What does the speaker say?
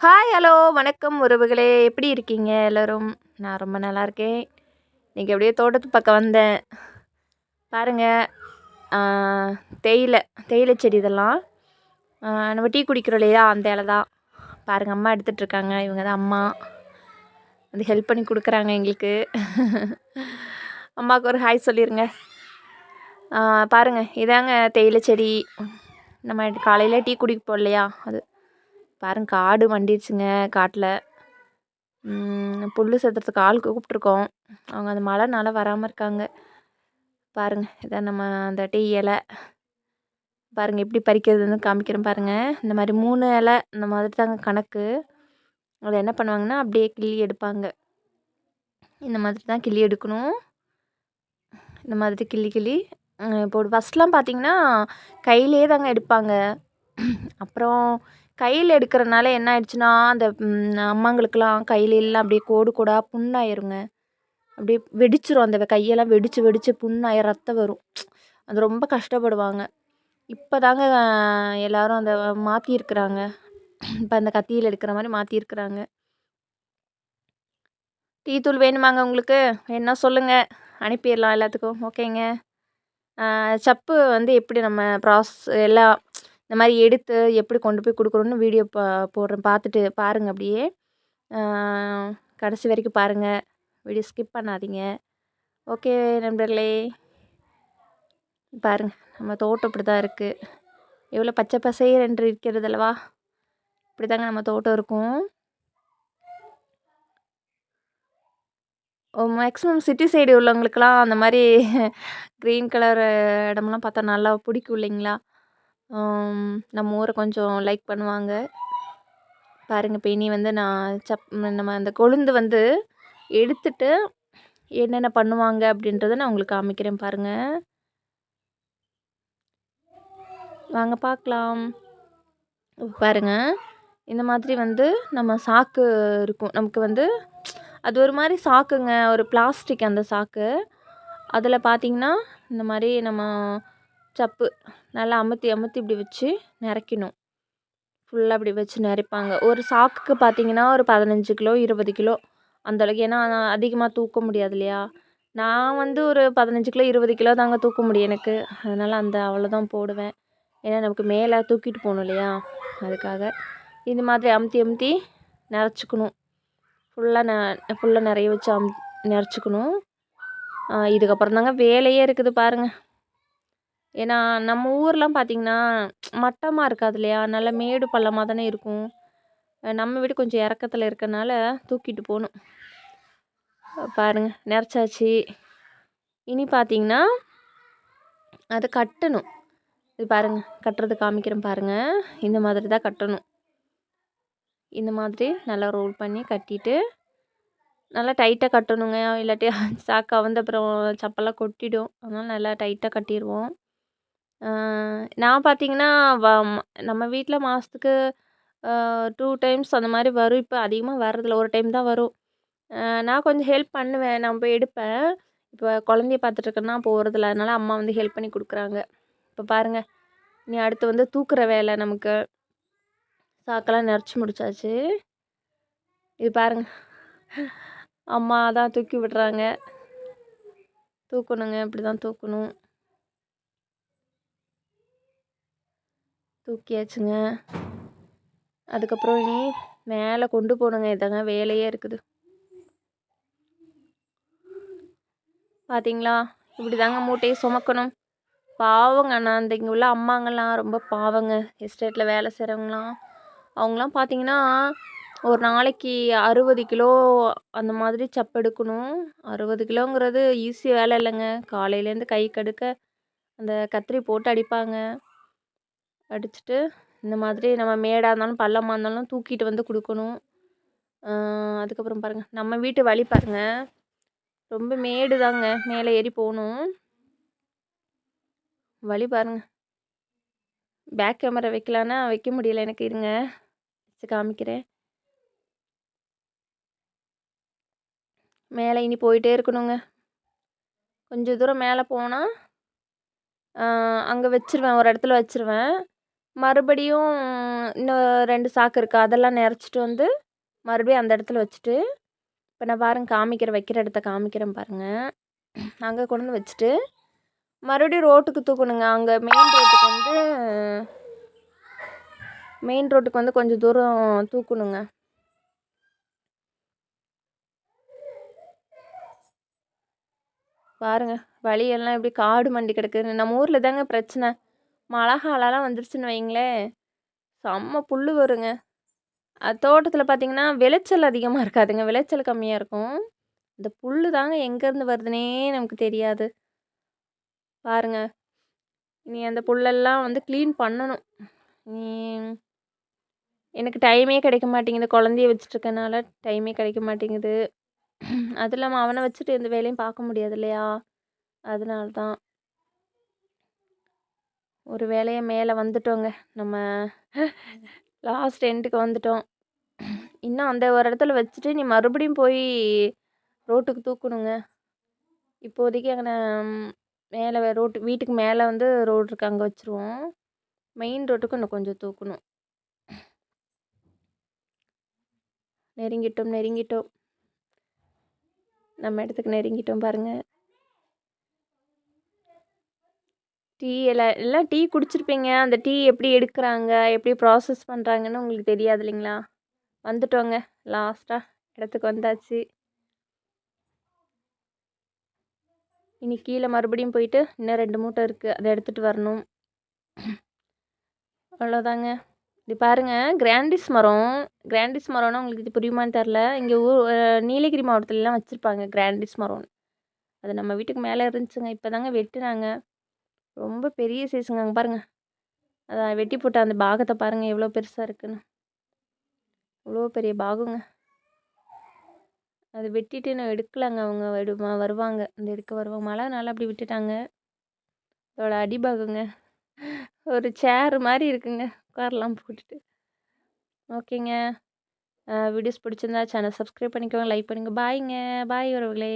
Hi, hello, வணக்கம் உறவுகளே. எப்படி இருக்கீங்க எல்லாரும்? நான் ரொம்ப நல்லா இருக்கேன். இன்னைக்கு அப்படியே தோட்டத்து பக்கம் வந்தேன். பாருங்க, ஆ, தேயிலை செடி இதெல்லாம். நம்ம டீ குடிக்கிறோம் இல்லையா, அந்த இலை தான். பாருங்க, அம்மா எடுத்துட்டு இருக்காங்க. இவங்க தான் அம்மா. வந்து ஹெல்ப் பண்ணி கொடுக்குறாங்க எங்களுக்கு. அம்மாவுக்கு ஒரு ஹாய் சொல்லிடுங்க. பாருங்க, இதாங்க தேயிலை செடி. நம்ம காலையில் டீ குடிப்போம் இல்லையா, அது. பாருங்க, காடு மண்டிடுச்சுங்க காட்டில். புல் செத்துறதுக்கு ஆள் கூப்பிட்ருக்கோம். அவங்க அந்த மழைனால வராமல் இருக்காங்க. பாருங்க, இதான் நம்ம அந்த டீ இலை. பாருங்கள் எப்படி பறிக்கிறதுன்னு காமிக்கிறேன் பாருங்கள். இந்த மாதிரி 3 இலை இந்த மாதிரி தாங்க கணக்கு. அதை என்ன பண்ணுவாங்கன்னா அப்படியே கிள்ளி எடுப்பாங்க. இந்த மாதிரி தான் கிள்ளி எடுக்கணும். இந்த மாதிரி கிள்ளி இப்போ ஃபஸ்ட்லாம் பார்த்திங்கன்னா கையிலே தாங்க எடுப்பாங்க. அப்புறம் கையில் எடுக்கிறனால என்ன ஆயிடுச்சுன்னா, அந்த அம்மாங்களுக்கெல்லாம் கையிலெல்லாம் அப்படியே கோடு கோடாக புண்ணாயிருங்க. அப்படியே வெடிச்சிரும். அந்த கையெல்லாம் வெடித்து புண்ணாகி ரத்தம் வரும். அது ரொம்ப கஷ்டப்படுவாங்க. இப்போ தாங்க எல்லோரும் அந்த மாற்றிருக்குறாங்க. இப்போ அந்த கத்தியில் எடுக்கிற மாதிரி மாற்றிருக்குறாங்க. டீ தூள் வேணுமாங்க உங்களுக்கு? வேணுன்னா சொல்லுங்கள், அனுப்பிடலாம் எல்லாத்துக்கும். ஓகேங்க. சப்பு வந்து எப்படி நம்ம எல்லாம் இந்த மாதிரி எடுத்து எப்படி கொண்டு போய் கொடுக்குறோன்னு வீடியோ போடுறேன். பார்த்துட்டு பாருங்கள் அப்படியே. கடைசி வரைக்கும் பாருங்கள். வீடியோ ஸ்கிப் பண்ணாதீங்க. ஓகே நண்பர்களே. பாருங்கள், நம்ம தோட்டம் இப்படி தான் இருக்குது. எவ்வளோ பச்சை பசேல் என்று இருக்கிறது அல்லவா? இப்படி தாங்க நம்ம தோட்டம் இருக்கும். மேக்ஸிமம் சிட்டி சைடு உள்ளவங்களுக்கெல்லாம் அந்த மாதிரி க்ரீன் கலர் இடம்லாம் பார்த்தா நல்லா பிடிக்கும் இல்லைங்களா? நம்ம ஊரை கொஞ்சம் லைக் பண்ணுவாங்க. பாருங்கள், இப்போ இனி வந்து நான் நம்ம அந்த கொழுந்து வந்து எடுத்துட்டு என்னென்ன பண்ணுவாங்க அப்படின்றத நான் உங்களுக்கு காமிக்கிறேன் பாருங்கள். வாங்க பார்க்கலாம். பாருங்கள், இந்த மாதிரி வந்து நம்ம சாக்கு இருக்கும். நமக்கு வந்து அது ஒரு மாதிரி சாக்குங்க, ஒரு பிளாஸ்டிக் அந்த சாக்கு. அதில் பார்த்திங்கன்னா இந்த மாதிரி நம்ம சப்பு நல்லா அமுத்தி இப்படி வச்சு நிறக்கணும். ஃபுல்லாக அப்படி வச்சு நிறைப்பாங்க. ஒரு சாக்குக்கு பார்த்திங்கன்னா ஒரு 15 கிலோ 20 கிலோ அந்தளவுக்கு. ஏன்னா அதிகமாக தூக்க முடியாது இல்லையா? நான் வந்து ஒரு 15 கிலோ 20 கிலோ தாங்க தூக்க முடியும் எனக்கு. அதனால் அவ்வளோதான் போடுவேன். ஏன்னா நமக்கு மேலே தூக்கிட்டு போகணும் இல்லையா, அதுக்காக. இந்த மாதிரி அமுத்தி நிறச்சிக்கணும். ஃபுல்லாக நிறைய வச்சு நிறச்சிக்கணும். இதுக்கப்புறம் தாங்க வேலையே இருக்குது பாருங்கள். ஏன்னா நம்ம ஊர்லாம் பார்த்திங்கன்னா மட்டமாக இருக்காது இல்லையா, நல்லா மேடு பள்ளமாக தானே இருக்கும். நம்ம வீடு கொஞ்சம் இறக்கத்தில் இருக்கறனால தூக்கிட்டு போகணும். பாருங்கள், நிறச்சாச்சு. இனி பார்த்திங்கன்னா அதை கட்டணும். இது பாருங்கள், கட்டுறது காமிக்கிறேன் பாருங்கள். இந்த மாதிரி தான் கட்டணும். இந்த மாதிரி நல்லா ரோல் பண்ணி கட்டிட்டு நல்லா டைட்டாக கட்டணுங்க. இல்லாட்டி சாக்கா வந்து அப்புறம் சப்பெல்லாம் கொட்டிடும். அதனால் நல்லா டைட்டாக கட்டிடுவோம். நான் பார்த்திங்கன்னா நம்ம வீட்டில் மாதத்துக்கு 2 டைம்ஸ் அந்த மாதிரி வரும். இப்போ அதிகமாக வர்றதில்ல, ஒரு டைம் தான் வரும். நான் கொஞ்சம் ஹெல்ப் பண்ணுவேன், நான் போய் எடுப்பேன். இப்போ குழந்தைய பார்த்துட்ருக்கேன்னா போகிறதில்ல, அதனால் அம்மா வந்து ஹெல்ப் பண்ணி கொடுக்குறாங்க. இப்போ பாருங்கள், இனி அடுத்து வந்து தூக்குற வேலை நமக்கு. சாக்கெல்லாம் நிறச்சி முடிச்சாச்சு. இது பாருங்கள், அம்மா தான் தூக்கி விடுறாங்க. தூக்கணுங்க, இப்படி தான் தூக்கணும். தூக்கியாச்சுங்க. அதுக்கப்புறம் இனி மேலே கொண்டு போகணுங்க. இதாங்க வேலையே இருக்குது. பார்த்தீங்களா, இப்படி தாங்க மூட்டையை சுமக்கணும். பாவங்க. நான் அந்த இங்கே உள்ள அம்மாங்கள்லாம் ரொம்ப பாவங்க. எஸ்டேட்டில் வேலை செய்கிறவங்களாம், அவங்களாம் பார்த்திங்கன்னா ஒரு நாளைக்கு 60 கிலோ அந்த மாதிரி சப்பு எடுக்கணும். 60 கிலோங்கிறது ஈஸி வேலை இல்லைங்க. காலையிலேருந்து கை கடுக்க அந்த கத்திரி போட்டு அடிப்பாங்க. அடிச்சுட்டு இந்த மாதிரி நம்ம மேடாக இருந்தாலும் பள்ளமாக இருந்தாலும் தூக்கிட்டு வந்து கொடுக்கணும். அதுக்கப்புறம் பாருங்கள், நம்ம வீட்டு வழி பாருங்கள், ரொம்ப மேடு தாங்க. மேலே ஏறி போகணும். வழி பாருங்கள். பேக் கேமரா வைக்கலான்னா வைக்க முடியல எனக்கு. இருங்க, வச்சு காமிக்கிறேன். மேலே இனி போயிட்டே இருக்கணுங்க. கொஞ்சம் தூரம் மேலே போனால் அங்கே வச்சுருவேன், ஒரு இடத்துல வச்சுருவேன். மறுபடியும் இன்னும் 2 சாக்கு இருக்கு. அதெல்லாம் நெறச்சிட்டு வந்து மறுபடியும் அந்த இடத்துல வச்சுட்டு, இப்ப நான் பாருங்க காமிக்கிறேன், வைக்கிற இடத்த காமிக்கிறேன் பாருங்க. அங்க கொண்டு வந்து வச்சுட்டு, மறுபடியும் ரோட்டுக்கு தூக்கணுங்க. அங்க மெயின் ரோட்டுக்கு வந்து கொஞ்சம் தூரம் தூக்கணுங்க. பாருங்க, வழியெல்லாம் எப்படி காடு மண்டி கிடக்குதுன்னு. நம்ம ஊர்ல தாங்க பிரச்சனை. மழை காலம்லாம் வந்துருச்சுன்னு வைங்களேன், செம்ம புல்லு வருங்க. தோட்டத்துல பார்த்தீங்கன்னா, விளைச்சல் அதிகமா இருக்காதுங்க. விளைச்சல் கம்மியா இருக்கும். இந்த புல்லு தாங்க எங்கேருந்து வருதுன்னே நமக்கு தெரியாது. பாருங்க, இனி அந்த புல்லெல்லாம் வந்து கிளீன் பண்ணணும். இனி எனக்கு டைமே கிடைக்க மாட்டேங்குது. குழந்தைய வச்சுட்டுருக்கனால டைமே கிடைக்க மாட்டேங்குது. அதுவும் இல்லாம அவன வச்சுட்டு எந்த வேலையும் பார்க்க முடியாது இல்லையா? அதனால தான். ஒரு வேலையா மேல வந்துட்டோங்க. நம்ம லாஸ்ட் எண்டுக்கு வந்துட்டோம். இன்னும் அந்த ஒரு இடத்துல வச்சுட்டு, நீ மறுபடியும் போய் ரோட்டுக்கு தூக்கணுங்க. இப்போதைக்கு அங்கன மேல வீட்டுக்கு மேல வந்து ரோடு இருக்கு. அங்க வச்சுருவோம். மெயின் ரோட்டுக்கு இன்னும் கொஞ்சம் தூக்கணும். நெருங்கிட்டோம், நெருங்கிட்டோம். நம்ம இடத்துக்கு நெருங்கிட்டோம் பாருங்க. டீ எல்லாம் டீ குடிச்சிருப்பீங்க. அந்த டீ எப்படி எடுக்குறாங்க, எப்படி ப்ராசஸ் பண்ணுறாங்கன்னு உங்களுக்கு தெரியாது இல்லைங்களா? வந்துட்டோங்க. லாஸ்ட்டா இடத்துக்கு வந்தாச்சு. இனி கீழ மறுபடியும் போயிட்டு, இன்னும் 2 மூட்டை இருக்கு. அத எடுத்துட்டு வரணும். அவ்வளோதாங்க. இது பாருங்க கிராண்டிஸ் மரம். கிராண்டிஸ் மரம்னா உங்களுக்கு இது புரியுமான்னு தெரில. இங்கே நீலகிரி மாவட்டத்துலலாம் வச்சுருப்பாங்க கிராண்டிஸ் மரம். அது நம்ம வீட்டுக்கு மேலே இருந்துச்சுங்க. இப்போ தாங்க வெட்டுனாங்க. ரொம்ப பெரிய சைஸுங்க. அங்கே பாருங்க. அதான் வெட்டி போட்ட அந்த பாகத்தை பாருங்க எவ்வளோ பெருசாக இருக்குன்னு. இவ்வளோ பெரிய பாகங்க. அது வெட்டிட்டு இன்னும் எடுக்கலாங்க. அவங்க வருவாங்க. அந்த எடுக்க வருவாங்க. மழைனால அப்படி விட்டுட்டாங்க. அதோட அடிபாகங்க. ஒரு சேர் மாதிரி இருக்குங்க. உட்காரலாம் போட்டுட்டு. ஓகேங்க. வீடியோஸ் பிடிச்சிருந்தா சேனல் சப்ஸ்கிரைப் பண்ணிக்கோங்க, லைக் பண்ணுங்கள். பாய்ங்க. பாய் உறவுகளே.